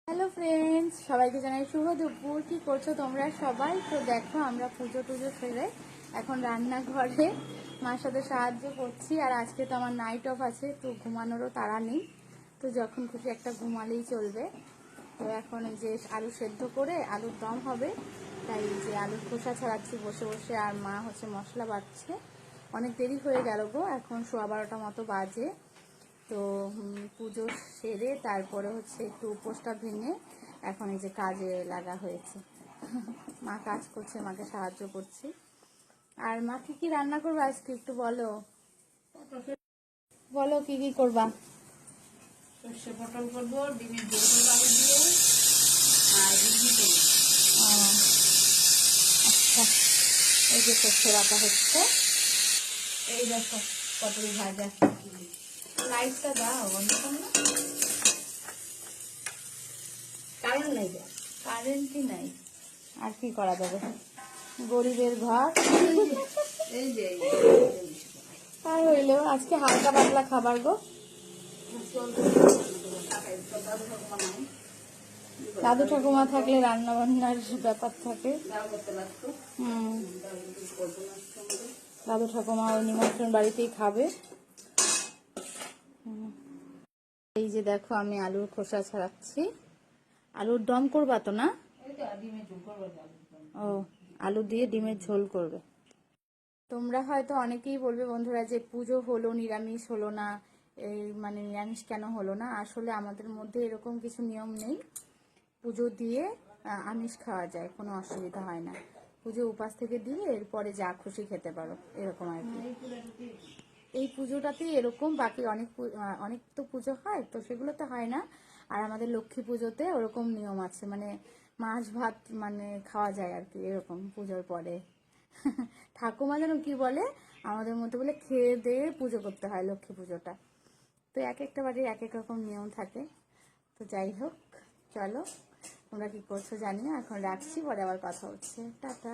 Hello friends, সবাইকে জানাই শুভ দুপুর। কি করছো তোমরা সবাই? তো দেখো, আমরা পুজো টুজো সেরে এখন রান্নাঘরে মার সাথে সাহায্য করছি। আর আজকে তো আমার নাইট অফ আছে, তো ঘুমানোরও তাড়া নেই, তো যখন খুশি একটা ঘুমালেই চলবে। তো এখন এই যে আলু সেদ্ধ করে আলুর দম হবে, তাই যে আলুর খোসা ছাড়াচ্ছি বসে বসে, আর মা হচ্ছে মশলা বাটছে। অনেক দেরি হয়ে গেল গো, এখন 12:15 মতো বাজে। তো পুজো সেরে তারপরে হচ্ছে একটু উপোসটা ভেঙে এখন এই যে কাজে লাগা হয়েছে। মা কাজ করছে, মাকে সাহায্য করছি। আর মা কি কি রান্না করবে আজকে একটু বলো, বলো কি কি করবা? সর্ষে পটল করবো, ডিমের ঝোল করবো আলু দিয়ে, আর ঘুগনি করবো। আচ্ছা, এই যে সর্ষে বাটা হচ্ছে। এই দেখো পটল ভাজা। লাইটটা দাও বন্ধ করো না, কারণ নেই যা। কারেন্টই নাই, আর কি করা যাবে, গরিবের ঘর। এই যে আর হইলেও আজকে হালকা পাতলা খাবার গো। দাদু ঠাকুমা থাকলে রান্না বান্নার ব্যাপার থাকে। দাদু ঠাকুমা ওই নিমন্ত্রণ বাড়িতেই খাবে। এই যে দেখো, আমি আলুর খোসা ছাড়াচ্ছি। আলুর দম করবা তো না? ডিমের ঝোল করবো। ও, আলু দিয়ে ডিমের ঝোল করবে। তোমরা হয়তো অনেকেই বলবে বন্ধুরা যে পুজো হলো, নিরামিষ হলো না, এই মানে নিরামিষ কেন হলো না? আসলে আমাদের মধ্যে এরকম কিছু নিয়ম নেই। পুজো দিয়ে আমিষ খাওয়া যায়, কোনো অসুবিধা হয় না। পুজো উপাস থেকে দিয়ে এরপরে যা খুশি খেতে পারো, এরকম আর কি। এই পুজোটাতেই এরকম, বাকি অনেক তো পুজো হয়, তো সেগুলোতে হয় না। আর আমাদের লক্ষ্মী পুজোতে ওরকম নিয়ম আছে, মানে মাছ ভাত মানে খাওয়া যায় আর কি, এরকম পুজোর পরে। ঠাকুমা যেন কি বলে, আমাদের মধ্যে বলে খেয়ে দিয়ে পুজো করতে হয় লক্ষ্মী পুজোটা। তো এক একটা বাড়ির এক এক রকম নিয়ম থাকে। তো যাই হোক, চলো তোমরা কি করছো জানি না, এখন রাখছি, পরে আবার কথা হচ্ছে। টাটা।